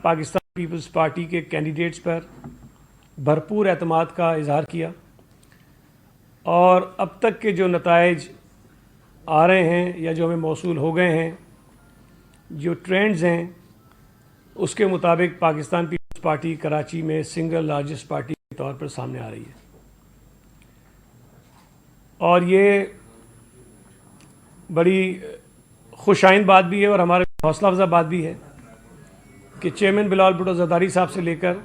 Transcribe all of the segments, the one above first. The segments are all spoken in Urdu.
پاکستان پیپلز پارٹی کے کینڈیڈیٹس پر بھرپور اعتماد کا اظہار کیا اور اب تک کے جو نتائج آ رہے ہیں یا جو ہمیں موصول ہو گئے ہیں، جو ٹرینڈز ہیں، اس کے مطابق پاکستان پیپلز پارٹی کراچی میں سنگل لارجسٹ پارٹی کے طور پر سامنے آ رہی ہے۔ اور یہ بڑی خوش آئند بات بھی ہے اور ہمارے حوصلہ افزا بات بھی ہے کہ چیئرمین بلال بھٹو زرداری صاحب سے لے کر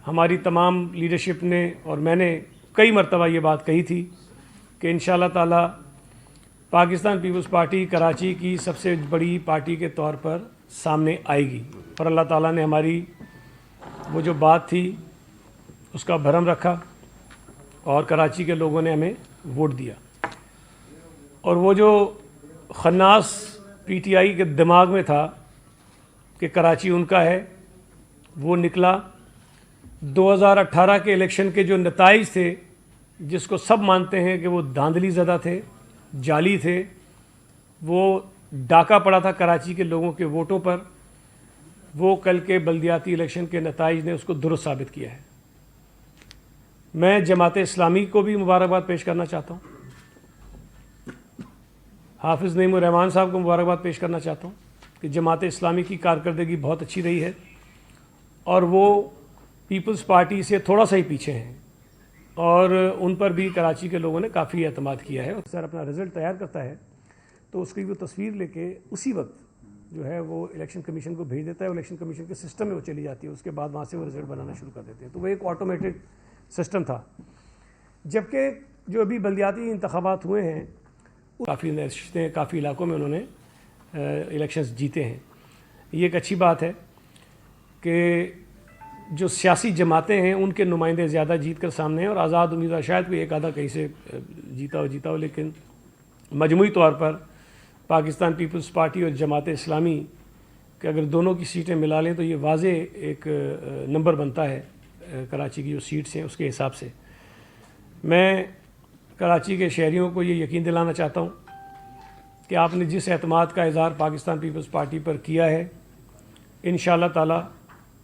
ہماری تمام لیڈرشپ نے اور میں نے کئی مرتبہ یہ بات کہی تھی کہ انشاءاللہ تعالی پاکستان پیپلز پارٹی کراچی کی سب سے بڑی پارٹی کے طور پر سامنے آئے گی، اور اللہ تعالیٰ نے ہماری وہ جو بات تھی اس کا بھرم رکھا اور کراچی کے لوگوں نے ہمیں ووٹ دیا، اور وہ جو خناس پی ٹی آئی کے دماغ میں تھا کہ کراچی ان کا ہے وہ نکلا۔ 2018 کے الیکشن کے جو نتائج تھے، جس کو سب مانتے ہیں کہ وہ دھاندلی زدہ تھے، جعلی تھے، وہ ڈاکہ پڑا تھا کراچی کے لوگوں کے ووٹوں پر، وہ کل کے بلدیاتی الیکشن کے نتائج نے اس کو درست ثابت کیا ہے۔ میں جماعت اسلامی کو بھی مبارکباد پیش کرنا چاہتا ہوں، حافظ نعیم الرحمان صاحب کو مبارکباد پیش کرنا چاہتا ہوں کہ جماعت اسلامی کی کارکردگی بہت اچھی رہی ہے اور وہ پیپلز پارٹی سے تھوڑا سا ہی پیچھے ہیں، اور ان پر بھی کراچی کے لوگوں نے کافی اعتماد کیا ہے۔ سر اپنا رزلٹ تیار کرتا ہے تو اس کی وہ تصویر لے کے اسی وقت جو ہے وہ الیکشن کمیشن کو بھیج دیتا ہے، اور الیکشن کمیشن کے سسٹم میں وہ چلی جاتی ہے، اس کے بعد وہاں سے وہ رزلٹ بنانا شروع کر دیتے ہیں۔ تو وہ ایک آٹومیٹڈ سسٹم تھا۔ جبکہ جو ابھی بلدیاتی انتخابات ہوئے ہیں، کافی نشستیں کافی علاقوں میں انہوں نے الیکشنز جیتے ہیں۔ یہ ایک اچھی بات ہے کہ جو سیاسی جماعتیں ہیں ان کے نمائندے زیادہ جیت کر سامنے ہیں، اور آزاد امیدوار شاید کوئی ایک آدھا کہیں سے جیتا ہو، لیکن مجموعی طور پر پاکستان پیپلز پارٹی اور جماعت اسلامی کہ اگر دونوں کی سیٹیں ملا لیں تو یہ واضح ایک نمبر بنتا ہے کراچی کی جو سیٹس ہیں اس کے حساب سے۔ میں کراچی کے شہریوں کو یہ یقین دلانا چاہتا ہوں کہ آپ نے جس اعتماد کا اظہار پاکستان پیپلز پارٹی پر کیا ہے، انشاءاللہ تعالی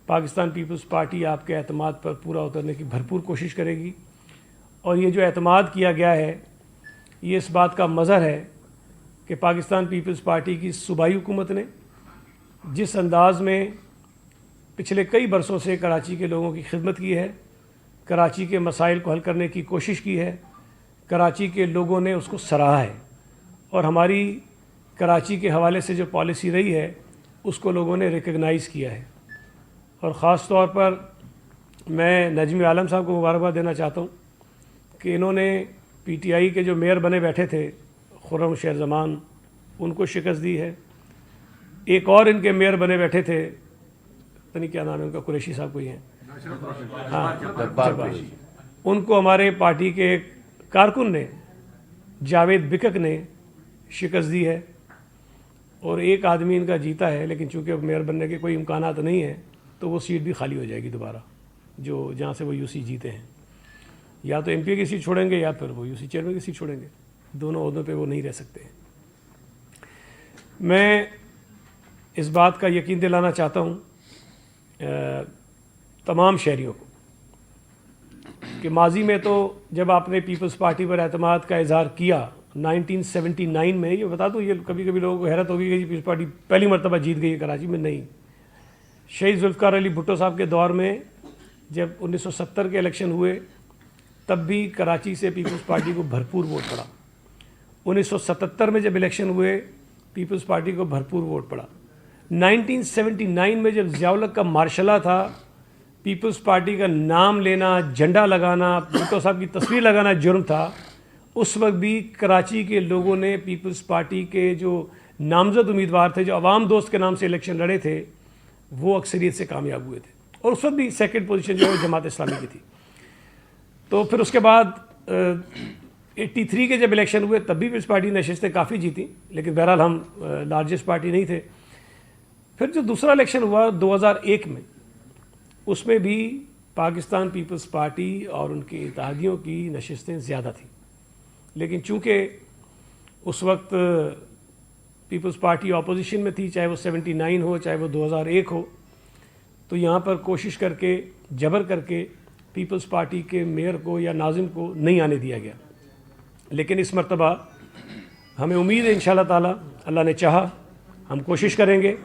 پاکستان پیپلز پارٹی آپ کے اعتماد پر پورا اترنے کی بھرپور کوشش کرے گی، اور یہ جو اعتماد کیا گیا ہے یہ اس بات کا مظہر ہے کہ پاکستان پیپلز پارٹی کی صوبائی حکومت نے جس انداز میں پچھلے کئی برسوں سے کراچی کے لوگوں کی خدمت کی ہے، کراچی کے مسائل کو حل کرنے کی کوشش کی ہے، کراچی کے لوگوں نے اس کو سراہا ہے، اور ہماری کراچی کے حوالے سے جو پالیسی رہی ہے اس کو لوگوں نے ریکگنائز کیا ہے۔ اور خاص طور پر میں نجمی عالم صاحب کو مبارکباد دینا چاہتا ہوں کہ انہوں نے پی ٹی آئی کے جو میئر بنے بیٹھے تھے خرم شیر زمان، ان کو شکست دی ہے۔ ایک اور ان کے میئر بنے بیٹھے تھے، پتہ نہیں کیا نام ہے ان کا، قریشی صاحب کوئی ہیں، ہاں، ان کو ہمارے پارٹی کے ایک کارکن نے، جاوید بکک نے شکست دی ہے، اور ایک آدمی ان کا جیتا ہے، لیکن چونکہ اب میئر بننے کے کوئی امکانات نہیں ہیں تو وہ سیٹ بھی خالی ہو جائے گی دوبارہ، جو جہاں سے وہ یو سی جیتے ہیں۔ یا تو ایم پی کی سیٹ چھوڑیں گے یا پھر وہ یو سی چیئرمین کی سیٹ چھوڑیں گے، دونوں عہدوں پہ وہ نہیں رہ سکتے ہیں۔ میں اس بات کا یقین دلانا چاہتا ہوں تمام شہریوں کو کہ ماضی میں تو جب آپ نے پیپلز پارٹی پر اعتماد کا اظہار کیا 1979 میں، یہ بتا دوں، یہ کبھی کبھی لوگوں کو حیرت ہوگی کہ پیپلز پارٹی پہلی مرتبہ جیت گئی ہے کراچی میں، نہیں، شہید ذوالفقار علی بھٹو صاحب کے دور میں جب 1970 کے الیکشن ہوئے تب بھی کراچی سے پیپلز پارٹی کو بھرپور ووٹ پڑا۔ 1977 میں جب الیکشن ہوئے پیپلز پارٹی کو بھرپور ووٹ پڑا۔ 1979 میں جب ضیاء الحق کا مارشلہ تھا، پیپلز پارٹی کا نام لینا، جھنڈا لگانا، بھٹو صاحب کی تصویر لگانا جرم تھا، اس وقت بھی کراچی کے لوگوں نے پیپلز پارٹی کے جو نامزد امیدوار تھے، جو عوام دوست کے نام سے الیکشن لڑے تھے، وہ اکثریت سے کامیاب ہوئے تھے، اور اس وقت بھی سیکنڈ پوزیشن جو ہے جماعت اسلامی کی تھی۔ تو پھر اس کے بعد 83 کے جب الیکشن ہوئے تب بھی پیپلز پارٹی نشستیں کافی جیتی، لیکن بہرحال ہم لارجسٹ پارٹی نہیں تھے۔ پھر جو دوسرا الیکشن ہوا 2001 میں، اس میں بھی پاکستان پیپلز پارٹی اور ان کے اتحادیوں کی نشستیں زیادہ تھیں، لیکن چونکہ اس وقت پیپلز پارٹی اپوزیشن میں تھی، چاہے وہ 79 ہو چاہے وہ 2001 ہو، تو یہاں پر کوشش کر کے جبر کر کے پیپلز پارٹی کے میئر کو یا ناظم کو نہیں آنے دیا گیا. لیکن اس مرتبہ ہمیں امید ہے انشاءاللہ تعالی، اللہ نے چاہا ہم کوشش کریں گے.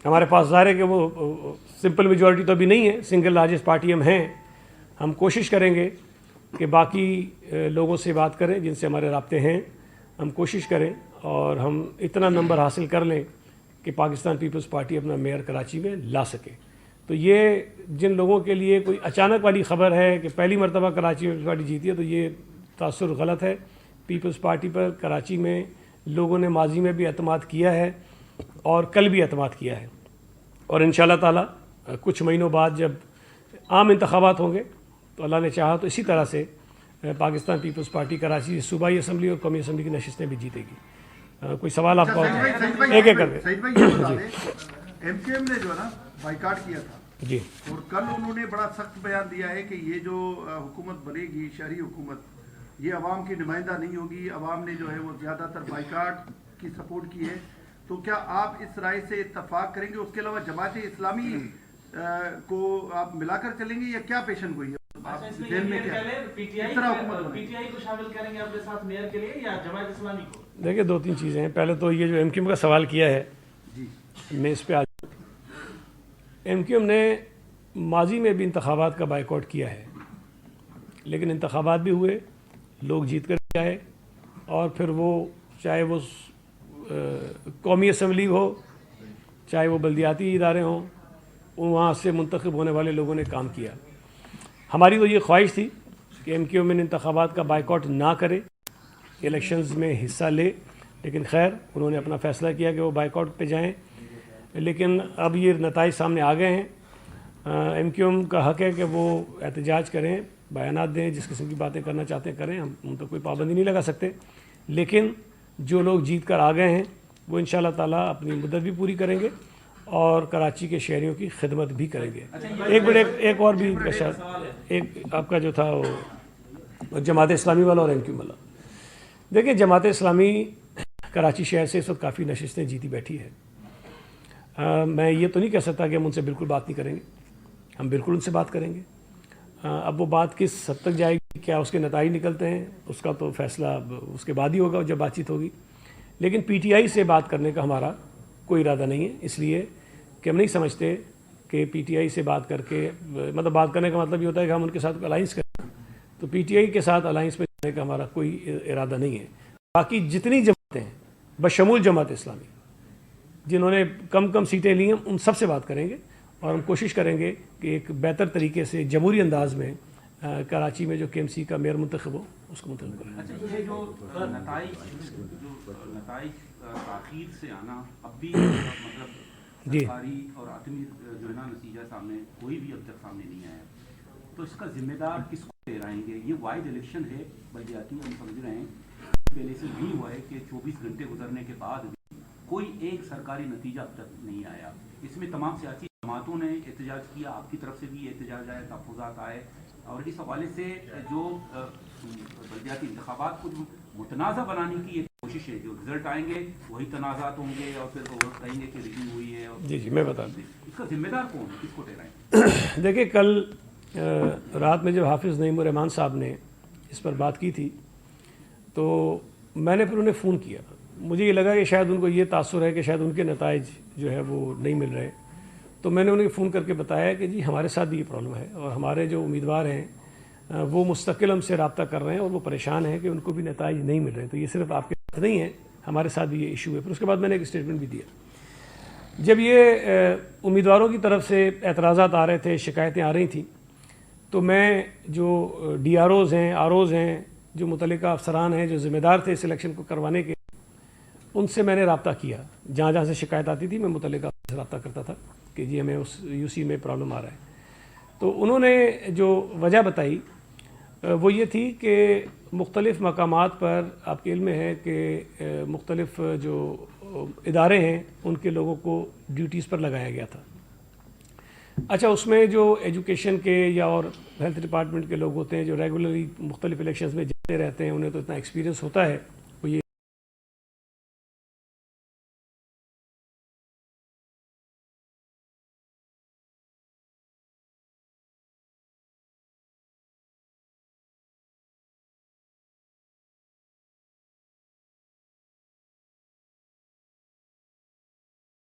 ہمارے پاس ظاہر ہے کہ وہ سمپل میجورٹی تو ابھی نہیں ہے، سنگل لارجسٹ پارٹی ہم ہیں. ہم کوشش کریں گے کہ باقی لوگوں سے بات کریں جن سے ہمارے رابطے ہیں، ہم کوشش کریں اور ہم اتنا نمبر حاصل کر لیں کہ پاکستان پیپلز پارٹی اپنا میئر کراچی میں لا سکے. تو یہ جن لوگوں کے لیے کوئی اچانک والی خبر ہے کہ پہلی مرتبہ کراچی میں پیپلز پارٹی جیتی ہے، تو یہ تاثر غلط ہے. پیپلز پارٹی پر کراچی میں لوگوں نے ماضی میں بھی اعتماد کیا ہے اور کل بھی اعتماد کیا ہے، اور انشاءاللہ تعالی کچھ مہینوں بعد جب عام انتخابات ہوں گے تو اللہ نے چاہا تو اسی طرح سے پاکستان پیپلز پارٹی کراچی صوبائی اسمبلی اور قومی اسمبلی کی نشستیں بھی جیتے گی. کوئی سوال آپ کا ایک ایک کر کے؟ سعید بھائی یہ بتا دیں، ایم کیو ایم نے جو ہے نا بائیکاٹ کیا تھا جی، اور کل انہوں نے بڑا سخت بیان دیا ہے کہ یہ جو حکومت بنے گی شہری حکومت، یہ عوام کی نمائندہ نہیں ہوگی. عوام نے جو ہے وہ زیادہ تر بائیکاٹ کی سپورٹ کی ہے. تو کیا آپ اس رائے سے اتفاق کریں گے؟ اس کے علاوہ جماعت اسلامی کو آپ ملا کر چلیں گے یا کیا پیشن گوئی ہے؟ پی ٹی آئی کو شامل کریں گے اپنے ساتھ میئر کے لیے یا جماعت اسلامی کو؟ دیکھیں دو تین چیزیں ہیں. پہلے تو یہ جو ایم کیو ایم کا سوال کیا ہے میں اس پہ ایم کیو ایم نے ماضی میں بھی انتخابات کا بائیکاٹ کیا ہے، لیکن انتخابات بھی ہوئے، لوگ جیت کر آئے، اور پھر وہ چاہے وہ قومی اسمبلی ہو چاہے وہ بلدیاتی ادارے ہوں، وہاں سے منتخب ہونے والے لوگوں نے کام کیا. ہماری تو یہ خواہش تھی کہ ایم کیو ایم انتخابات کا بائیکاٹ نہ کرے، الیکشنز میں حصہ لے، لیکن خیر انہوں نے اپنا فیصلہ کیا کہ وہ بائیکاٹ پہ جائیں. لیکن اب یہ نتائج سامنے آ گئے ہیں. ایم کیو ایم کا حق ہے کہ وہ احتجاج کریں، بیانات دیں، جس قسم کی باتیں کرنا چاہتے ہیں کریں، ہم ان پر کوئی پابندی نہیں لگا سکتے. لیکن جو لوگ جیت کر آ گئے ہیں وہ انشاءاللہ تعالیٰ اپنی مدت بھی پوری کریں گے اور کراچی کے شہریوں کی خدمت بھی کریں گے. ایک اور بھی ایک آپ کا جو تھا وہ جماعت اسلامی والا اور ایم کیو ایم والا. دیکھیں جماعت اسلامی کراچی شہر سے اس وقت کافی نشستیں جیتی بیٹھی ہے. میں یہ تو نہیں کہہ سکتا کہ ہم ان سے بالکل بات نہیں کریں گے، ہم بالکل ان سے بات کریں گے. اب وہ بات کس حد تک جائے گی، کیا اس کے نتائج نکلتے ہیں، اس کا تو فیصلہ اس کے بعد ہی ہوگا جب بات چیت ہوگی. لیکن پی ٹی آئی سے بات کرنے کا ہمارا کوئی ارادہ نہیں ہے، اس لیے کہ ہم نہیں سمجھتے کہ پی ٹی آئی سے بات کر کے مطلب بات کرنے کا مطلب یہ ہوتا ہے کہ ہم ان کے ساتھ الائنس کریں. تو پی ٹی آئی کے ساتھ الائنس میں جانے کا ہمارا کوئی ارادہ نہیں ہے. باقی جتنی جماعتیں ہیں بشمول جماعت اسلامی جنہوں نے کم سیٹیں لی ہیں ان سب سے بات کریں گے، اور ہم کوشش کریں گے کہ ایک بہتر طریقے سے جمہوری انداز میں کراچی میں جو کے ایم سی کا میئر منتخب ہو اس کو منتخب کریں. اچھا یہ جو نتائج تاخیر سے آنا اب بھی مطلب سرکاری اور عدمی جو ہے نا نتیجہ سامنے کوئی بھی اب تک سامنے نہیں آیا، تو اس کا ذمہ دار کس کو ٹھہرائیں گے؟ یہ واحد الیکشن ہے بلدیاتی، ہم سمجھ رہے ہیں پہلے سے نہیں ہوا ہے کہ 24 گھنٹے گزرنے کے بعد کوئی ایک سرکاری نتیجہ اب تک نہیں آیا. اس میں تمام سیاسی جماعتوں نے احتجاج کیا، آپ کی طرف سے بھی احتجاج آئے، تحفظات آئے، اور اس حوالے سے جو بلدیاتی انتخابات کو متنازع بنانے کی ایک کوشش ہے، جو رزلٹ آئیں گے وہی تنازعات ہوں گے اور پھر وہ کہیں گے کہ ریگنگ ہوئی ہے. جی میں بتا دوں اس کا ذمہ دار کون ہے، کس کو ٹھہرائیں؟ دیکھیں کل رات میں جب حافظ نعیم الرحمان صاحب نے اس پر بات کی تھی تو میں نے پھر انہیں فون کیا. مجھے یہ لگا کہ شاید ان کو یہ تاثر ہے کہ شاید ان کے نتائج جو ہے وہ نہیں مل رہے. تو میں نے انہیں فون کر کے بتایا کہ جی ہمارے ساتھ بھی یہ پرابلم ہے، اور ہمارے جو امیدوار ہیں وہ مستقل ہم سے رابطہ کر رہے ہیں اور وہ پریشان ہیں کہ ان کو بھی نتائج نہیں مل رہے. تو یہ صرف آپ کے ساتھ نہیں ہے، ہمارے ساتھ بھی یہ ایشو ہے. پھر اس کے بعد میں نے ایک اسٹیٹمنٹ بھی دیا. جب یہ امیدواروں کی طرف سے اعتراضات آ رہے تھے، شکایتیں آ رہی تھیں، تو میں جو ڈی آر اوز ہیں، آر اوز ہیں، جو متعلقہ افسران ہیں جو ذمہ دار تھے اس الیکشن کو کروانے کے، ان سے میں نے رابطہ کیا. جہاں جہاں سے شکایت آتی تھی میں متعلقہ سے رابطہ کرتا تھا کہ جی ہمیں اس یو سی میں پرابلم آ رہا ہے. تو انہوں نے جو وجہ بتائی وہ یہ تھی کہ مختلف مقامات پر آپ کے علم میں ہے کہ مختلف جو ادارے ہیں ان کے لوگوں کو ڈیوٹیز پر لگایا گیا تھا. اچھا اس میں جو ایجوکیشن کے یا اور ہیلتھ ڈپارٹمنٹ کے لوگ ہوتے ہیں جو ریگولرلی مختلف الیکشنز میں جاتے رہتے ہیں، انہیں تو اتنا ایکسپیرینس ہوتا ہے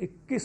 21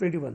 21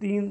3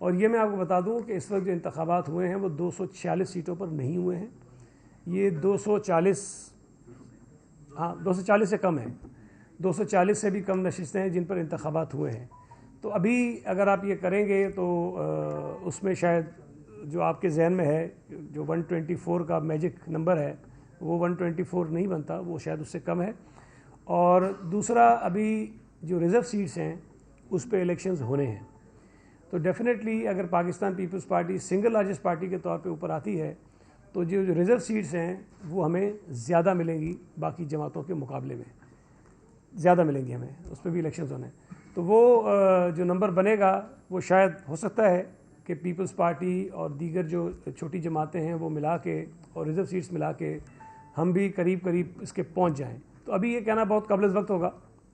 اور یہ میں آپ کو بتا دوں کہ اس وقت جو انتخابات ہوئے ہیں وہ 246 سیٹوں پر نہیں ہوئے ہیں، یہ 240 سے کم ہیں، 240 سے بھی کم نشستیں ہیں جن پر انتخابات ہوئے ہیں۔ تو ابھی اگر آپ یہ کریں گے تو اس میں شاید جو آپ کے ذہن میں ہے جو 124 کا میجک نمبر ہے وہ 124 نہیں بنتا، وہ شاید اس سے کم ہے۔ اور دوسرا ابھی جو ریزرو سیٹس ہیں اس پہ الیکشنز ہونے ہیں، تو ڈیفینیٹلی اگر Pakistan Peoples Party single largest party کے طور پہ اوپر آتی ہے تو جو ریزرو سیٹس ہیں وہ ہمیں زیادہ ملیں گی، باقی جماعتوں کے مقابلے میں زیادہ ملیں گی ہمیں، اس پہ بھی الیکشنز ہونے ہیں۔ تو وہ جو نمبر بنے گا وہ شاید ہو سکتا ہے کہ پیپلز پارٹی اور دیگر جو چھوٹی جماعتیں ہیں وہ ملا کے اور ریزرو سیٹس ملا کے ہم بھی قریب اس کے پہنچ جائیں۔ تو ابھی یہ کہنا بہت قبل از وقت ہوگا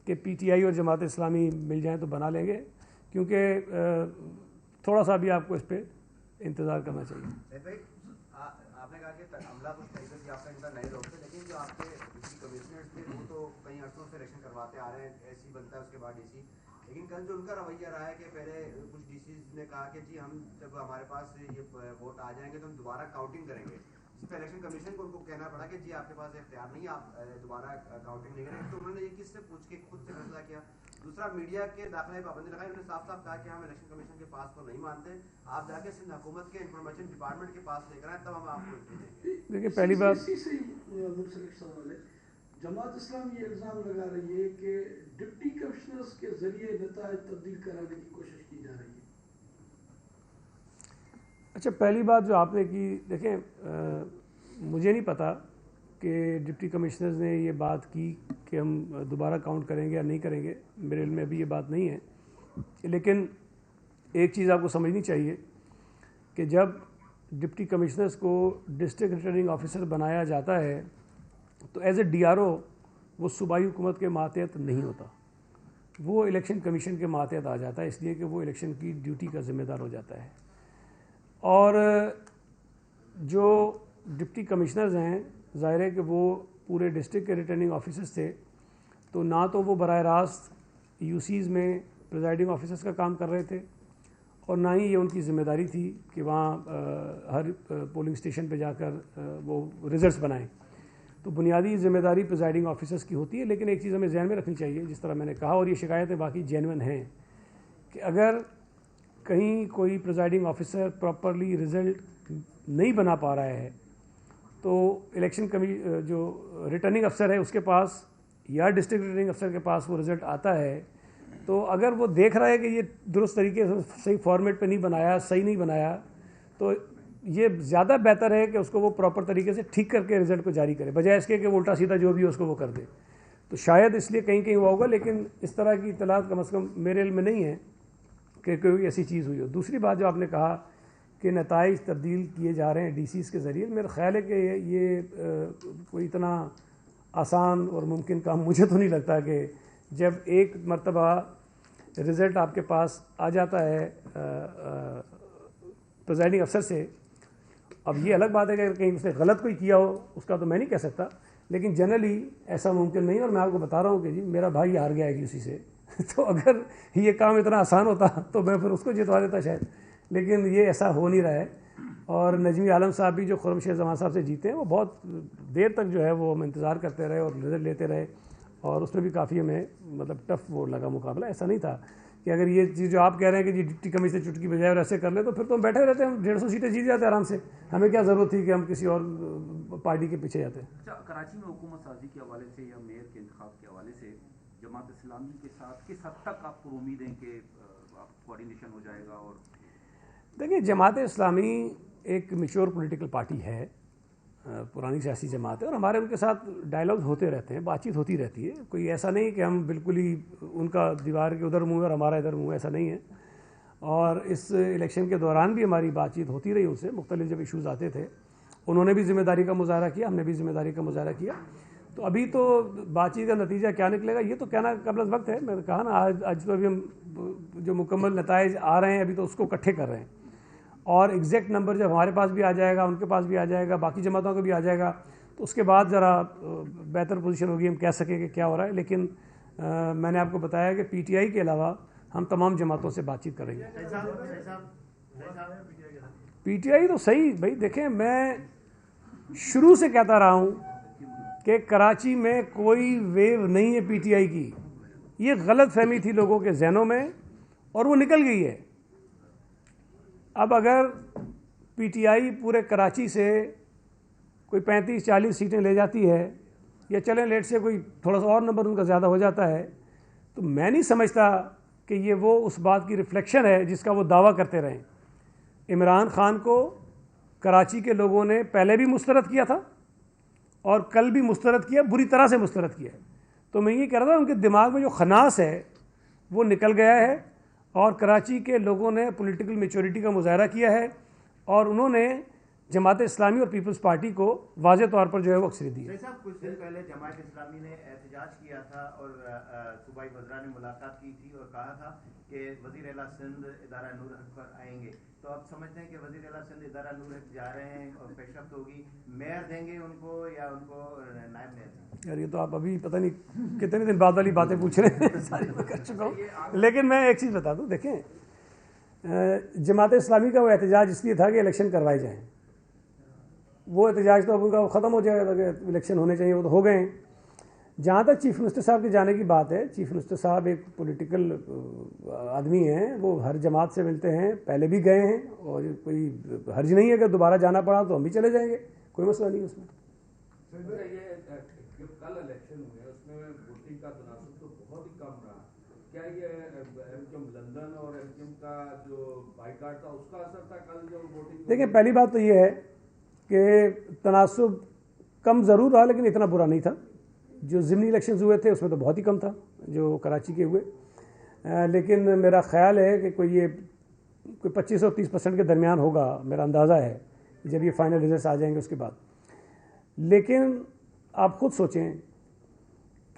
کہ پی ٹی آئی اور جماعت اسلامی مل جائیں تو بنا لیں گے، کیونکہ تھوڑا سا بھی آپ کو اس پہ انتظار کرنا چاہیے۔ آپ نے کہا کہ عملہ کچھ تحریک یافتہ نئے لوگ تھے، لیکن جو آپ کے ڈپٹی کمشنر تھے وہ تو کئی عرصوں سے الیکشن کرواتے آ رہے ہیں، ایس سی بنتا ہے اس کے بعد ڈی سی، لیکن کل جو ان کا رویہ رہا ہے کہ پہلے کچھ ڈی سیز نے کہا کہ جی ہم جب ہمارے پاس یہ ووٹ آ جائیں گے تو ہم دوبارہ کاؤنٹنگ کریں گے، اس پہ الیکشن کمیشن کو ان کو کہنا پڑا کہ جی آپ کے پاس اختیار نہیں ہے، آپ دوبارہ کاؤنٹنگ نہیں کریں، تو انہوں نے یہ کس سے پوچھ کے خود سے فیصلہ کیا۔ دوسرا میڈیا کے داخلے پابندی لگائی، انہوں نے صاف صاف کہا کہ ہم الیکشن کمیشن کے پاس کو نہیں مانتے، آپ جا کے سندھ حکومت کے انفارمیشن ڈپارٹمنٹ کے پاس لے کر آئیں تب ہم آپ کو دیں گے۔ دیکھیے پہلی بات منسلک سوال ہے، جماعت اسلامی یہ الزام لگا رہی ہے کہ ڈپٹی کمشنرز کے ذریعے نتائج تبدیل کرانے کی کوشش کی جا رہی ہے۔ اچھا، پہلی بات جو آپ نے کی، دیکھیں مجھے نہیں پتا کہ ڈپٹی کمشنرز نے یہ بات کی کہ ہم دوبارہ کاؤنٹ کریں گے یا نہیں کریں گے، میرے علم میں ابھی یہ بات نہیں ہے، لیکن ایک چیز آپ کو سمجھنی چاہیے کہ جب ڈپٹی کمشنرز کو ڈسٹرکٹ ریٹرننگ آفیسر بنایا جاتا ہے تو as a D R O وہ صوبائی حکومت کے ماتحت نہیں ہوتا، وہ الیکشن کمیشن کے ماتحت آ جاتا ہے، اس لیے کہ وہ الیکشن کی ڈیوٹی کا ذمہ دار ہو جاتا ہے۔ اور جو ڈپٹی کمشنرز ہیں ظاہر ہے کہ وہ پورے ڈسٹرکٹ کے ریٹرننگ آفیسرز تھے، تو نہ تو وہ براہ راست یو سیز میں پریزائڈنگ آفیسرز کا کام کر رہے تھے اور نہ ہی یہ ان کی ذمہ داری تھی کہ وہاں ہر پولنگ اسٹیشن پہ جا کر وہ ریزلٹس بنائیں۔ تو بنیادی ذمہ داری پریزائڈنگ آفیسرز کی ہوتی ہے، لیکن ایک چیز ہمیں ذہن میں رکھنی چاہیے، جس طرح میں نے کہا اور یہ شکایتیں باقی جینوئن ہیں، کہ اگر کہیں کوئی پریزائڈنگ آفیسر پراپرلی رزلٹ نہیں بنا پا رہا ہے تو الیکشن جو ریٹرننگ افسر ہے اس کے پاس یا ڈسٹرکٹ ریٹرننگ افسر کے پاس وہ رزلٹ آتا ہے، تو اگر وہ دیکھ رہا ہے کہ یہ درست طریقے سے صحیح فارمیٹ پہ نہیں بنایا، صحیح نہیں بنایا، تو یہ زیادہ بہتر ہے کہ اس کو وہ پراپر طریقے سے ٹھیک کر کے رزلٹ کو جاری کرے، بجائے اس کے کہ وہ الٹا سیدھا جو بھی ہو اس کو وہ کر دے۔ تو شاید اس لیے کہیں ہوا ہوگا، لیکن اس طرح کی اطلاعات کم از کم میرے علم میں نہیں ہے کہ کوئی ایسی چیز ہوئی ہو۔ دوسری بات جو آپ نے کہا کہ نتائج تبدیل کیے جا رہے ہیں ڈی سیز کے ذریعے، میرا خیال ہے کہ یہ کوئی اتنا آسان اور ممکن کام مجھے تو نہیں لگتا کہ جب ایک مرتبہ رزلٹ آپ کے پاس آ جاتا ہے پریزائڈنگ افسر سے، اب یہ الگ بات ہے کہ اگر کہیں اس نے غلط کوئی کیا ہو اس کا تو میں نہیں کہہ سکتا، لیکن جنرلی ایسا ممکن نہیں، اور میں آپ کو بتا رہا ہوں کہ جی میرا بھائی ہار گیا ہے اسی سے تو اگر یہ کام اتنا آسان ہوتا تو میں پھر اس کو جتوا دیتا شاید، لیکن یہ ایسا ہو نہیں رہا ہے۔ اور نجمی عالم صاحب بھی جو خرم شیخ زمان صاحب سے جیتے ہیں، وہ بہت دیر تک جو ہے وہ ہم انتظار کرتے رہے اور رزلٹ لیتے رہے، اور اس میں بھی کافی ہمیں مطلب ٹف وہ لگا مقابلہ، ایسا نہیں تھا کہ اگر یہ چیز جو آپ کہہ رہے ہیں کہ جی ڈپٹی کمیشنر چٹکی بجائے اور ایسے کر لیں تو پھر تو ہم بیٹھے رہتے ہیں، ہم 150 سیٹیں جیت جاتے ہیں آرام سے، ہمیں کیا ضرورت تھی کہ ہم کسی اور پارٹی کے پیچھے جاتے ہیں۔ اچھا، کراچی میں حکومت سازی کے حوالے سے یا میئر کے انتخاب کے حوالے سے جماعت اسلامی کے ساتھ کس حد تک آپ کو امید ہے کہ کوآرڈینیشن ہو جائے گا؟ اور دیکھیں، جماعت اسلامی ایک میچور پولیٹیکل پارٹی ہے، پرانی سیاسی جماعت ہے، اور ہمارے ان کے ساتھ ڈائلاگز ہوتے رہتے ہیں، بات چیت ہوتی رہتی ہے، کوئی ایسا نہیں کہ ہم بالکل ہی ان کا دیوار کے ادھر منہ اور ہمارا ادھر منہ، ایسا نہیں ہے۔ اور اس الیکشن کے دوران بھی ہماری بات چیت ہوتی رہی ان سے، مختلف جب ایشوز آتے تھے انہوں نے بھی ذمہ داری کا مظاہرہ کیا، ہم نے بھی ذمہ داری کا مظاہرہ کیا۔ تو ابھی تو بات چیت کا نتیجہ کیا نکلے گا یہ تو کہنا قبل از وقت ہے، میں نے کہا نا آج تو ابھی ہم جو مکمل نتائج آ رہے ہیں ابھی تو اس کو اکٹھے کر رہے ہیں، اور ایگزیکٹ نمبر جب ہمارے پاس بھی آ جائے گا، ان کے پاس بھی آ جائے گا، باقی جماعتوں کو بھی آ جائے گا، تو اس کے بعد ذرا بہتر پوزیشن ہوگی، ہم کہہ سکیں کہ کیا ہو رہا ہے۔ لیکن میں نے آپ کو بتایا کہ پی ٹی آئی کے علاوہ ہم تمام جماعتوں سے بات چیت کریں گے۔ PTI تو صحیح بھائی دیکھیں، میں شروع سے کہتا رہا ہوں کہ کراچی میں کوئی ویو نہیں ہے PTI کی. یہ غلط فہمی تھی لوگوں کے ذہنوں میں اور وہ نکل گئی ہے. اب اگر PTI پورے کراچی سے کوئی 35-40 سیٹیں لے جاتی ہے، یا چلیں لیٹ سے کوئی تھوڑا سا اور نمبر ان کا زیادہ ہو جاتا ہے، تو میں نہیں سمجھتا کہ یہ وہ اس بات کی ریفلیکشن ہے جس کا وہ دعویٰ کرتے رہیں. عمران خان کو کراچی کے لوگوں نے پہلے بھی مسترد کیا تھا اور کل بھی مسترد کیا، بری طرح سے مسترد کیا ہے. تو میں یہ کہہ رہا تھا ان کے دماغ میں جو خناس ہے وہ نکل گیا ہے، اور کراچی کے لوگوں نے پولیٹیکل میچورٹی کا مظاہرہ کیا ہے، اور انہوں نے جماعت اسلامی اور پیپلز پارٹی کو واضح طور پر جو ہے وہ اکثریت دی ہے. صاحب کچھ دن پہلے جماعت اسلامی نے احتجاج کیا تھا اور صوبائی وزراء نے ملاقات کی تھی اور کہا تھا کہ وزیر اعلیٰ سندھ ادارہ نور حق پر آئیں گے. تو آپ سمجھتے ہیں کہ وزیر اعلیٰ سندھ ادارہ نور حق جا رہے ہیں اور پیشرفت ہوگی، میئر دیں گے ان کو یا ان کو نائب میئر دیں گے؟ یار یہ تو آپ ابھی پتہ نہیں کتنے دن بعد والی باتیں پوچھ رہے ہیں، ساری میں کر چکا ہوں. لیکن میں ایک چیز بتا دوں، دیکھیں جماعت اسلامی کا وہ احتجاج اس لیے تھا کہ الیکشن کروائے جائیں. وہ احتجاج تو اب ان کا ختم ہو جائے گا کہ الیکشن ہونے چاہیے، وہ تو ہو گئے ہیں. جہاں تک چیف منسٹر صاحب کے جانے کی بات ہے، چیف منسٹر صاحب ایک پولیٹیکل آدمی ہیں، وہ ہر جماعت سے ملتے ہیں، پہلے بھی گئے ہیں، اور کوئی حرج نہیں ہے کہ دوبارہ جانا پڑا تو ہم بھی چلے جائیں گے، کوئی مسئلہ نہیں اس میں. یہ کل الیکشن ہوئے اس میں ووٹنگ کا تناسب تو بہت ہی کم رہا. کیا یہ لندن اور کا جو بائیکاٹ تھا اس کا اثر تھا کل جو ووٹنگ؟ دیکھیں پہلی بات تو یہ ہے کہ تناسب کم ضرور رہا لیکن اتنا برا نہیں تھا. جو ضمنی الیکشنز ہوئے تھے اس میں تو بہت ہی کم تھا جو کراچی کے ہوئے. لیکن میرا خیال ہے کہ کوئی 25 اور 30% کے درمیان ہوگا، میرا اندازہ ہے جب یہ فائنل ریزلٹس آ جائیں گے اس کے بعد. لیکن آپ خود سوچیں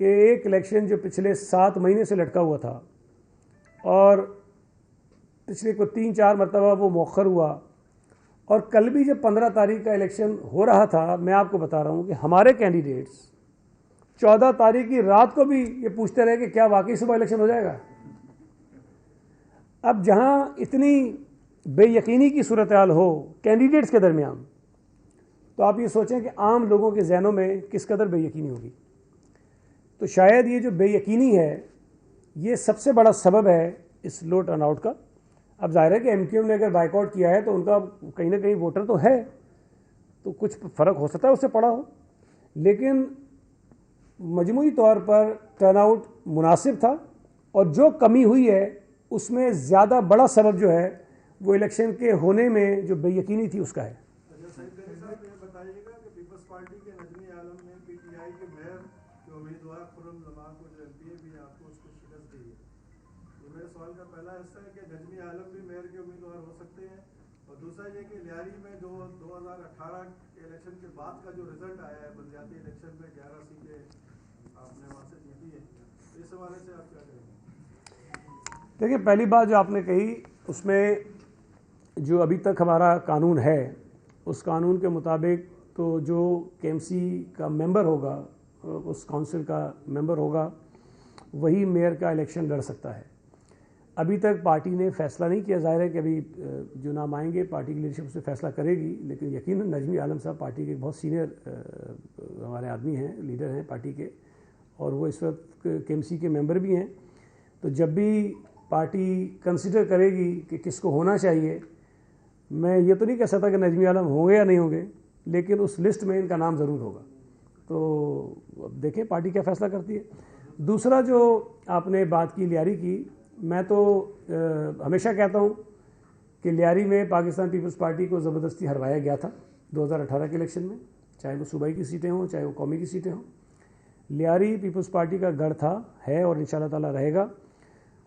کہ ایک الیکشن جو پچھلے 7 مہینے سے لٹکا ہوا تھا اور پچھلے کوئی 3-4 مرتبہ وہ مؤخر ہوا، اور کل بھی جب 15 تاریخ کا الیکشن ہو رہا تھا، میں آپ کو بتا رہا ہوں کہ ہمارے کینڈیڈیٹس 14 تاریخ کی رات کو بھی یہ پوچھتے رہے کہ کیا واقعی صبح الیکشن ہو جائے گا. اب جہاں اتنی بے یقینی کی صورتحال ہو کینڈیڈیٹس کے درمیان، تو آپ یہ سوچیں کہ عام لوگوں کے ذہنوں میں کس قدر بے یقینی ہوگی. تو شاید یہ جو بے یقینی ہے یہ سب سے بڑا سبب ہے اس لو ٹرن آؤٹ کا. اب ظاہر ہے کہ MQM نے اگر بائیک آؤٹ کیا ہے تو ان کا کہیں نہ کہیں ووٹر تو ہے، تو کچھ فرق ہو سکتا ہے اس سے پڑا ہو، لیکن مجموعی طور پر ٹرن آؤٹ مناسب تھا. اور جو کمی ہوئی ہے اس میں زیادہ بڑا سبب جو ہے وہ الیکشن کے ہونے میں جو بے یقینی تھی اس کا ہے. بتائیے گا کہ پیپلز پارٹی کے نجمی عالم نے PTI کے میئر کے امیدوار خرم زمان کو جو MP بھی آپ کو اس کو شکست دی ہے. یہ میرے سوال کا پہلا حصہ ہے کہ نجمی عالم بھی میئر کے امیدوار ہو سکتے ہیں، اور دوسرا یہ کہ لیاری میں جو 2018 کے الیکشن کے بعد کا جو رزلٹ آیا ہے بلدیاتی الیکشن میں 11 سیٹیں آپ نے وہاں سے جیتی ہے، اس حوالے سے آپ کیا کہیں گے؟ دیکھیں پہلی بات جو آپ نے کہی اس میں جو ابھی تک ہمارا قانون ہے اس قانون کے مطابق تو جو KMC کا ممبر ہوگا، اس کونسل کا ممبر ہوگا، وہی میئر کا الیکشن لڑ سکتا ہے. ابھی تک پارٹی نے فیصلہ نہیں کیا. ظاہر ہے کہ ابھی جو نام آئیں گے پارٹی کی لیڈرشپ سے فیصلہ کرے گی، لیکن یقیناً نجمی عالم صاحب پارٹی کے بہت سینئر ہمارے آدمی ہیں، لیڈر ہیں پارٹی کے، اور وہ اس وقت KMC کے ممبر بھی ہیں. تو جب بھی پارٹی کنسیڈر کرے گی کہ کس کو ہونا چاہیے، میں یہ تو نہیں کہہ سکتا کہ نجمی عالم ہوں گے یا نہیں ہوں گے، لیکن اس لسٹ میں ان کا نام ضرور ہوگا. تو اب دیکھیں پارٹی کیا فیصلہ کرتی ہے. دوسرا جو آپ نے بات کی لیاری کی، میں تو ہمیشہ کہتا ہوں کہ لیاری میں پاکستان پیپلز پارٹی کو زبردستی ہروایا گیا تھا 2018 کے الیکشن میں، چاہے وہ صوبائی کی سیٹیں ہوں چاہے وہ قومی کی سیٹیں ہوں. لیاری پیپلز پارٹی کا گڑھ تھا، ہے، اور انشاءاللہ تعالی رہے گا.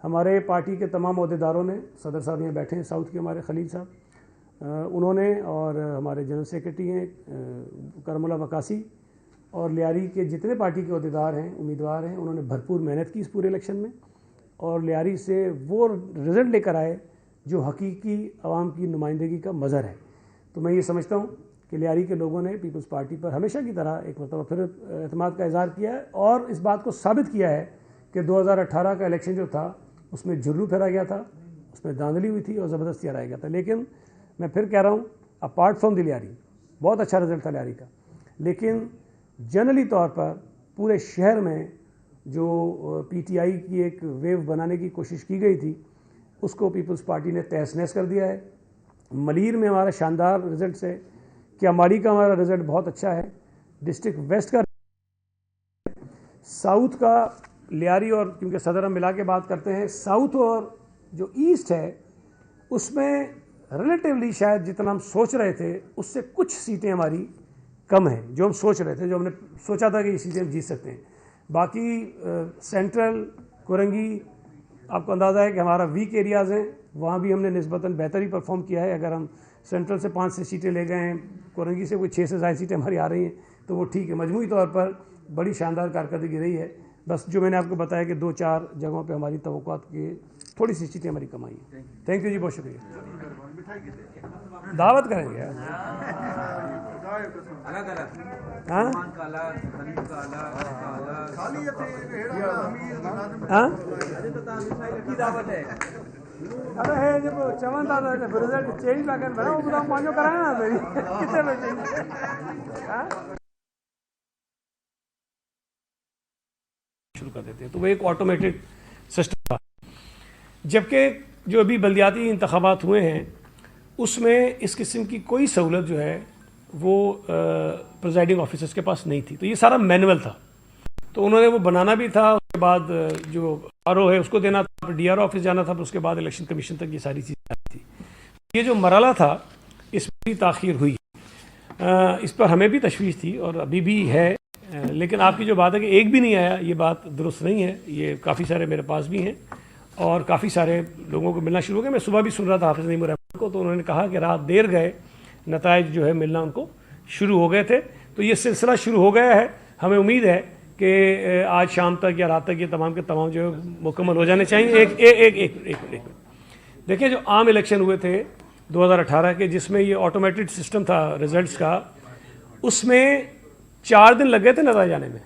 ہمارے پارٹی کے تمام عہدیداروں نے، صدر صاحب یہاں بیٹھے ہیں ساؤتھ کے ہمارے خلیل صاحب، انہوں نے، اور ہمارے جنرل سیکرٹری ہیں کرم اللہ وقاصی، اور لیاری کے جتنے پارٹی کے عہدیدار ہیں، امیدوار ہیں، انہوں نے بھرپور محنت کی اس پورے الیکشن میں، اور لیاری سے وہ رزلٹ لے کر آئے جو حقیقی عوام کی نمائندگی کا مظہر ہے. تو میں یہ سمجھتا ہوں کہ لیاری کے لوگوں نے پیپلز پارٹی پر ہمیشہ کی طرح ایک مرتبہ پھر اعتماد کا اظہار کیا ہے، اور اس بات کو ثابت کیا ہے کہ 2018 کا الیکشن جو تھا اس میں جھرو پھیرا گیا تھا، اس میں دھاندلی ہوئی تھی اور زبردستی ہرایا گیا تھا. لیکن میں پھر کہہ رہا ہوں اپارٹ فرام دی لیاری بہت اچھا رزلٹ تھا لیاری کا, لیکن جنرلی طور پر پورے شہر میں جو پی ٹی آئی کی ایک ویو بنانے کی کوشش کی گئی تھی اس کو پیپلز پارٹی نے تہس نہس کر دیا ہے. ملیر میں ہمارا شاندار رزلٹ ہے, کیاماڑی کا ہمارا رزلٹ بہت اچھا ہے, ڈسٹرکٹ ویسٹ کا, ساؤتھ کا لیاری اور کیونکہ صدر ہم ملا کے بات کرتے ہیں, ساؤتھ اور جو ایسٹ ہے اس میں ریلیٹیولی شاید جتنا ہم سوچ رہے تھے اس سے کچھ سیٹیں ہماری کم ہیں جو ہم سوچ رہے تھے, جو ہم نے سوچا تھا کہ یہ سیٹیں ہم جیت سکتے ہیں. باقی سینٹرل کورنگی آپ کو اندازہ ہے کہ ہمارا ویک ایریاز ہیں, وہاں بھی ہم نے نسبتاً بہتر ہی پرفارم کیا ہے. اگر ہم سینٹرل سے 5 سے سیٹیں لے گئے ہیں, کورنگی سے کوئی 6 سے زائد سیٹیں ہماری آ رہی ہیں تو وہ ٹھیک ہے. مجموعی طور پر بڑی شاندار کارکردگی رہی ہے. بس جو میں نے آپ کو بتایا کہ 2-4 جگہوں پہ ہماری توقعات کی تھوڑی سی سیٹیں ہماری کم آئی ہیں. تھینک یو جی, بہت شکریہ. دعوت کریں گے ارے ہے جب چون تھا رزلٹ چینج لا کر بنا وہ پانچوں کرایا نا کتنے میں شروع کر دیتے ہیں. تو وہ ایک آٹومیٹڈ سسٹم تھا. جبکہ جو ابھی بلدیاتی انتخابات ہوئے ہیں اس میں اس قسم کی کوئی سہولت جو ہے وہ پریزائڈنگ آفیسرز کے پاس نہیں تھی. تو یہ سارا مینول تھا, تو انہوں نے وہ بنانا بھی تھا, اس کے بعد جو آر او ہے اس کو دینا تھا, ڈی آر او آفس جانا تھا, پھر اس کے بعد الیکشن کمیشن تک یہ ساری چیزیں آئی تھی. یہ جو مرحلہ تھا اس میں بھی تاخیر ہوئی, اس پر ہمیں بھی تشویش تھی اور ابھی بھی ہے. لیکن آپ کی جو بات ہے کہ ایک بھی نہیں آیا, یہ بات درست نہیں ہے. یہ کافی سارے میرے پاس بھی ہیں اور کافی سارے لوگوں کو ملنا شروع ہو گیا. میں صبح بھی سن رہا تھا حافظ نعیم الرحمن کو, تو انہوں نے کہا کہ رات دیر گئے نتائج جو ہے ملنا ان کو شروع ہو گئے تھے. تو یہ سلسلہ شروع ہو گیا ہے. ہمیں امید ہے کہ آج شام تک یا رات تک یہ تمام کے تمام جو مکمل ہو جانے چاہیے. ایک دیکھیں, جو عام الیکشن ہوئے تھے 2018 کے جس میں یہ آٹومیٹڈ سسٹم تھا رزلٹس کا, اس میں 4 دن لگ گئے تھے نتائج آنے میں,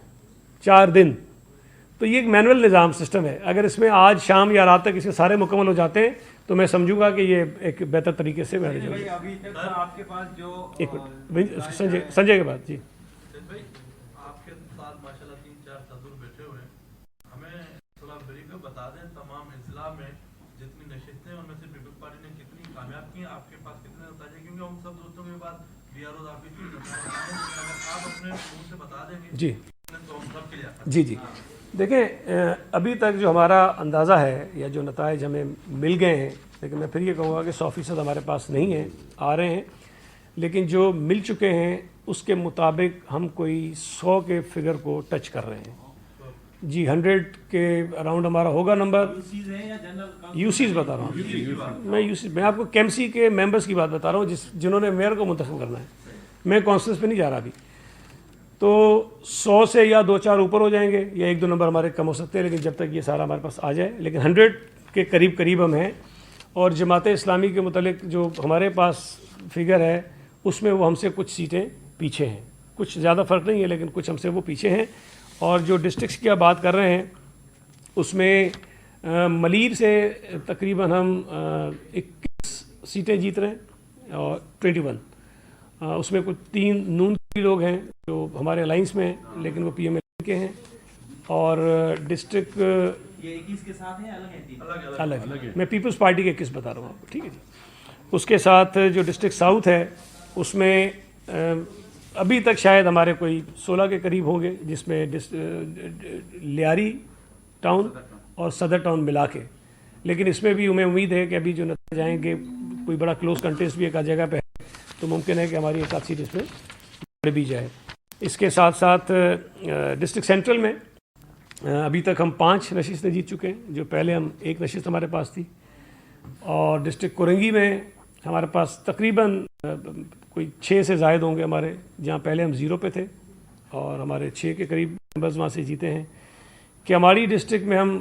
4 دن. تو یہ ایک مینول نظام سسٹم ہے. اگر اس میں آج شام یا رات تک اس کے سارے مکمل ہو جاتے ہیں تو میں سمجھوں گا کہ یہ ایک بہتر طریقے سے ابھی تک آپ کے پاس جو سنجے کے بعد جی آپ کے ساتھ ماشاءاللہ 3-4 صدور بیٹھے ہوئے ہیں, ہمیں تھوڑا بریف میں بتا دیں تمام اضلاع میں جتنی نشستیں ان میں سے پیپلز پارٹی نے کتنی کامیاب کی ہیں, آپ کے پاس کتنے نتائج ہیں, کیونکہ ہم سب دوستوں کے بعد ڈی آر او آفس کی نتائج آئے ہیں, اگر آپ اپنے منہ سے بتا دیں گے جی تو ہم سب کے لیے جی جی دیکھیں, ابھی تک جو ہمارا اندازہ ہے یا جو نتائج ہمیں مل گئے ہیں, لیکن میں پھر یہ کہوں گا کہ 100% ہمارے پاس نہیں ہیں, آ رہے ہیں, لیکن جو مل چکے ہیں اس کے مطابق ہم کوئی 100 کے فگر کو ٹچ کر رہے ہیں. جی 100 کے اراؤنڈ ہمارا ہوگا نمبر. یو سیز بتا رہا ہوں میں آپ کو کیمسی کے ممبرس کی بات بتا رہا ہوں جنہوں نے میئر کو منتخب کرنا ہے. میں کونسلس پہ نہیں جا رہا ابھی. تو 100 سے یا 2-4 اوپر ہو جائیں گے یا 1-2 نمبر ہمارے کم ہو سکتے ہیں, لیکن جب تک یہ سارا ہمارے پاس آ جائے. لیکن 100 کے قریب ہم ہیں. اور جماعت اسلامی کے متعلق جو ہمارے پاس فگر ہے اس میں وہ ہم سے کچھ سیٹیں پیچھے ہیں. کچھ زیادہ فرق نہیں ہے لیکن کچھ ہم سے وہ پیچھے ہیں. اور جو ڈسٹرکٹس کی آپ بات کر رہے ہیں اس میں ملیر سے تقریباً ہم 21 سیٹیں جیت رہے ہیں اور 21. اس میں کچھ 3 نون کے لوگ ہیں جو ہمارے الائنس میں ہیں لیکن وہ پی ایم ایل کے ہیں. اور ڈسٹرکٹ یہ 21 کے ساتھ ہیں الگ ہے. میں پیپلز پارٹی کے 21 بتا رہا ہوں آپ کو, ٹھیک ہے جی. اس کے ساتھ جو ڈسٹرکٹ ساؤتھ ہے اس میں ابھی تک شاید ہمارے کوئی 16 کے قریب ہوں گے, جس میں لیاری ٹاؤن اور صدر ٹاؤن ملا کے. لیکن اس میں بھی ہمیں امید ہے کہ ابھی جو نتائج آئیں گے کوئی بڑا کلوز کنٹیسٹ بھی ایک آدھ جگہ پہ ہے تو ممکن ہے کہ ہماری ایک آدھ سیٹ اس میں بڑھ بھی جائے. اس کے ساتھ ساتھ ڈسٹرکٹ سینٹرل میں ابھی تک ہم 5 نشستیں جیت چکے ہیں, جو پہلے ہم 1 نشست ہمارے پاس تھی. اور ڈسٹرکٹ کورنگی میں ہمارے پاس تقریباً کوئی 6 سے زائد ہوں گے ہمارے, جہاں پہلے ہم 0 پہ تھے اور ہمارے 6 کے قریب نمبرز وہاں سے جیتے ہیں. کہ ہماری ڈسٹرکٹ میں ہم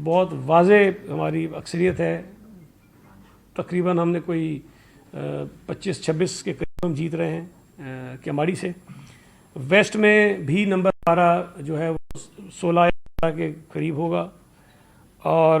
بہت واضح ہماری اکثریت ہے, تقریباً ہم نے کوئی 25-26 کے قریب ہم جیت رہے ہیں کیماڑی سے. ویسٹ میں بھی نمبر ہمارا جو ہے وہ 16 کے قریب ہوگا. اور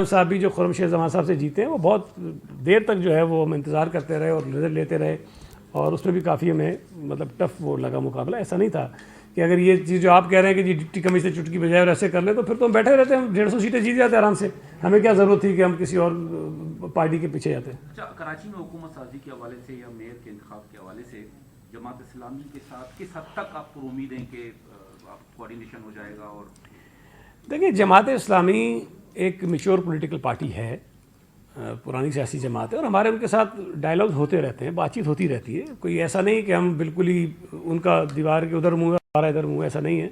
صاحب بھی جو خرم شیخ زمان صاحب سے جیتے ہیں وہ بہت دیر تک جو ہے وہ ہم انتظار کرتے رہے اور رزلٹ لیتے رہے، اور اس میں بھی کافی ہمیں مطلب ٹف وہ لگا مقابلہ. ایسا نہیں تھا کہ اگر یہ چیز جو آپ کہہ رہے ہیں کہ جی ڈپٹی کمشنر چٹکی بجائے اور ایسے کر لیں تو پھر تو ہم بیٹھے رہتے ہیں، 150 سیٹیں جیت جاتے ہیں آرام سے. ہمیں کیا ضرورت تھی کہ ہم کسی اور پارٹی کے پیچھے جاتے ہیں. اچھا، کراچی میں حکومت سازی کے حوالے سے یا میئر کے انتخاب کے حوالے سے جماعت اسلامی کے ساتھ کس حد تک آپ پر امید ہیں کہ آپ کوارڈینیشن ہو جائے گا؟ اور دیکھیں، جماعت اسلامی ایک میچور پولیٹیکل پارٹی ہے، پرانی سیاسی جماعت ہے، اور ہمارے ان کے ساتھ ڈائلاگز ہوتے رہتے ہیں، بات چیت ہوتی رہتی ہے. کوئی ایسا نہیں کہ ہم بالکل ہی ان کا دیوار کے ادھر منہ ہے ہمارا ادھر منہ ہے، ایسا نہیں ہے.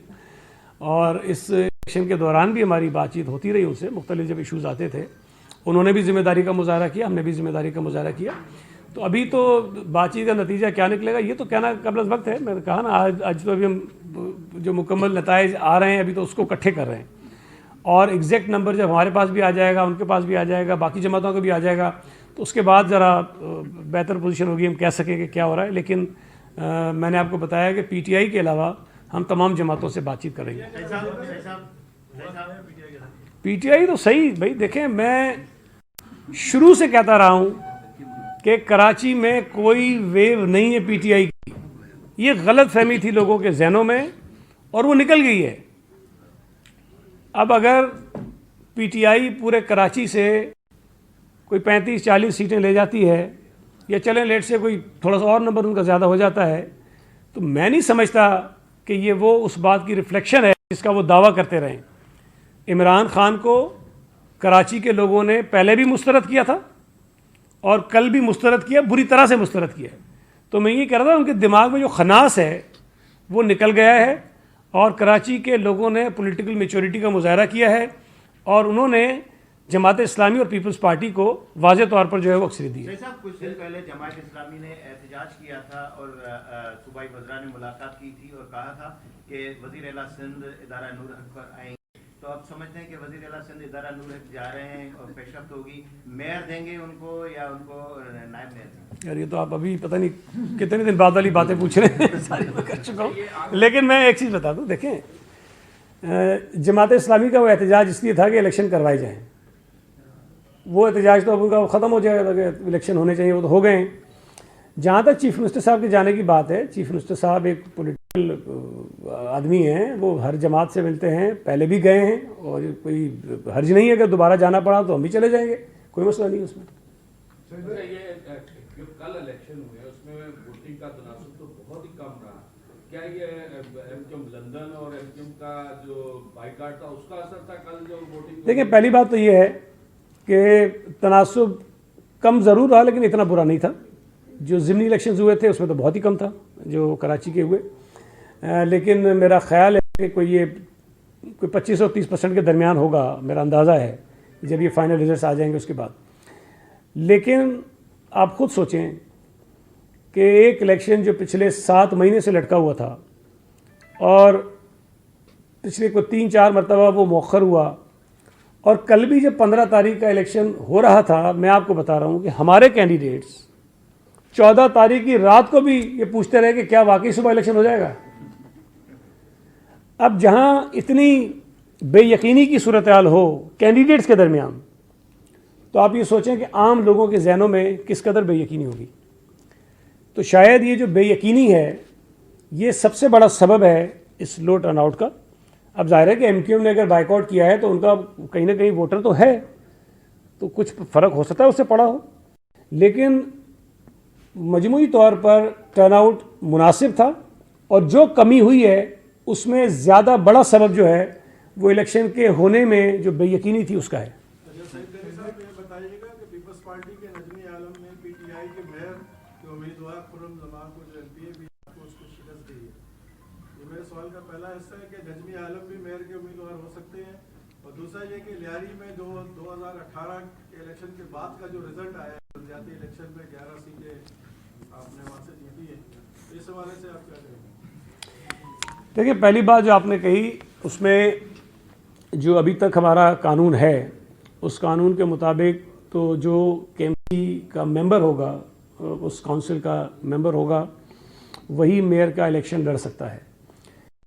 اور اس الیکشن کے دوران بھی ہماری بات چیت ہوتی رہی ان سے، مختلف جب ایشوز آتے تھے انہوں نے بھی ذمہ داری کا مظاہرہ کیا، ہم نے بھی ذمہ داری کا مظاہرہ کیا. تو ابھی تو بات چیت کا نتیجہ کیا نکلے گا یہ تو کہنا قبل از وقت ہے. میں نے کہا نا آج تو ابھی ہم جو مکمل نتائج آ رہے ہیں ابھی تو اس کو اکٹھے کر رہے ہیں، اور ایگزیکٹ نمبر جب ہمارے پاس بھی آ جائے گا، ان کے پاس بھی آ جائے گا، باقی جماعتوں کا بھی آ جائے گا، تو اس کے بعد ذرا بہتر پوزیشن ہوگی، ہم کہہ سکیں کہ کیا ہو رہا ہے. لیکن میں نے آپ کو بتایا کہ پی ٹی آئی کے علاوہ ہم تمام جماعتوں سے بات چیت کریں گے. پی ٹی آئی تو صحیح بھائی، دیکھیں میں شروع سے کہتا رہا ہوں کہ کراچی میں کوئی ویو نہیں ہے پی ٹی آئی کی. یہ غلط فہمی تھی لوگوں کے ذہنوں میں اور وہ نکل گئی ہے. اب اگر پی ٹی آئی پورے کراچی سے کوئی 35-40 سیٹیں لے جاتی ہے، یا چلیں لیٹ سے کوئی تھوڑا سا اور نمبر ان کا زیادہ ہو جاتا ہے، تو میں نہیں سمجھتا کہ یہ وہ اس بات کی ریفلیکشن ہے جس کا وہ دعویٰ کرتے رہیں. عمران خان کو کراچی کے لوگوں نے پہلے بھی مسترد کیا تھا اور کل بھی مسترد کیا، بری طرح سے مسترد کیا. تو میں یہ کہہ رہا تھا ان کے دماغ میں جو خناس ہے وہ نکل گیا ہے، اور کراچی کے لوگوں نے پولیٹیکل میچورٹی کا مظاہرہ کیا ہے، اور انہوں نے جماعت اسلامی اور پیپلز پارٹی کو واضح طور پر جو ہے وہ اکثریت دی ہے. صاحب کچھ دن پہلے جماعت اسلامی نے احتجاج کیا تھا اور صوبائی وزراء نے ملاقات کی تھی اور کہا تھا کہ وزیر اعلیٰ سندھ ادارہ نور حق پر آئیں گے. تو آپ سمجھتے ہیں کہ وزیر اعلیٰ سندھ ادارہ نور حق جا رہے ہیں اور پیش رفت ہوگی، میئر دیں گے ان کو یا ان کو نائب میئر دیں گے؟ یار یہ تو آپ ابھی پتہ نہیں کتنے دن بعد والی باتیں پوچھ رہے ہیں، ساری میں کر چکا ہوں. لیکن میں ایک چیز بتا دوں، دیکھیں جماعت اسلامی کا وہ احتجاج اس لیے تھا کہ الیکشن کروائے جائیں. وہ احتجاج تو اب ان کا ختم ہو جائے گا کہ الیکشن ہونے چاہیے، وہ تو ہو گئے ہیں. جہاں تک چیف منسٹر صاحب کے جانے کی بات ہے، چیف منسٹر صاحب ایک پولیٹیکل آدمی ہیں، وہ ہر جماعت سے ملتے ہیں، پہلے بھی گئے ہیں، اور کوئی حرج نہیں ہے کہ دوبارہ جانا پڑا تو ہم بھی چلے جائیں گے، کوئی مسئلہ نہیں اس میں. یہ جو کل الیکشن ہوئے اس میں ووٹنگ کا تناسب تو بہت ہی کم رہا. کیا یہ ایم کیو ایم لندن اور ایم کیو ایم کا جو بائیکاٹ تھا اس کا اثر تھا کل جو ووٹنگ؟ دیکھیں پہلی بات تو یہ ہے کہ تناسب کم ضرور رہا لیکن اتنا برا نہیں تھا. جو ضمنی الیکشنز ہوئے تھے اس میں تو بہت ہی کم تھا جو کراچی کے ہوئے، لیکن میرا خیال ہے کہ کوئی 25 اور 30% کے درمیان ہوگا، میرا اندازہ ہے جب یہ فائنل ریزلٹس آ جائیں گے اس کے بعد. لیکن آپ خود سوچیں کہ ایک الیکشن جو پچھلے 7 مہینے سے لٹکا ہوا تھا اور پچھلے کوئی 3-4 مرتبہ وہ مؤخر ہوا، اور کل بھی جب 15 تاریخ کا الیکشن ہو رہا تھا، میں آپ کو بتا رہا ہوں کہ ہمارے کینڈیڈیٹس 14 تاریخ کی رات کو بھی یہ پوچھتے رہے کہ کیا واقعی صبح الیکشن ہو جائے گا. اب جہاں اتنی بے یقینی کی صورتحال ہو کینڈیڈیٹس کے درمیان، تو آپ یہ سوچیں کہ عام لوگوں کے ذہنوں میں کس قدر بے یقینی ہوگی. تو شاید یہ جو بے یقینی ہے یہ سب سے بڑا سبب ہے اس لو ٹرن آؤٹ کا. اب ظاہر ہے کہ ایم کیو ایم نے اگر بائیک آؤٹ کیا ہے تو ان کا کہیں نہ کہیں ووٹر تو ہے، تو کچھ فرق ہو سکتا ہے اس سے پڑا ہو، لیکن مجموعی طور پر ٹرن آؤٹ مناسب تھا. اور جو کمی ہوئی ہے اس میں زیادہ بڑا سبب جو ہے وہ الیکشن کے ہونے میں جو بے یقینی تھی اس کا ہے. بتائیے گا کہ پیپلز پارٹی کے نجمی عالم نے پی ٹی آئی کے میئر کے امیدوار خرم زمان کو جو ایم پی اے بھی اس کو شکست دی ہے. یہ میرے سوال کا پہلا حصہ ہے کہ نجمی عالم بھی میئر کے امیدوار ہو سکتے ہیں، اور دوسرا یہ کہ لیاری میں جو 2018 کے الیکشن کے بعد کا جو رزلٹ آیا ہے بلدیاتی الیکشن میں 11 سیٹیں آپ نے وہاں سے جیتی ہیں، اس حوالے سے آپ کیا کہیں گے؟ دیکھیے پہلی بات جو آپ نے کہی اس میں جو ابھی تک ہمارا قانون ہے اس قانون کے مطابق تو جو کے ایم سی کا ممبر ہوگا، اس کونسل کا ممبر ہوگا، وہی میئر کا الیکشن لڑ سکتا ہے.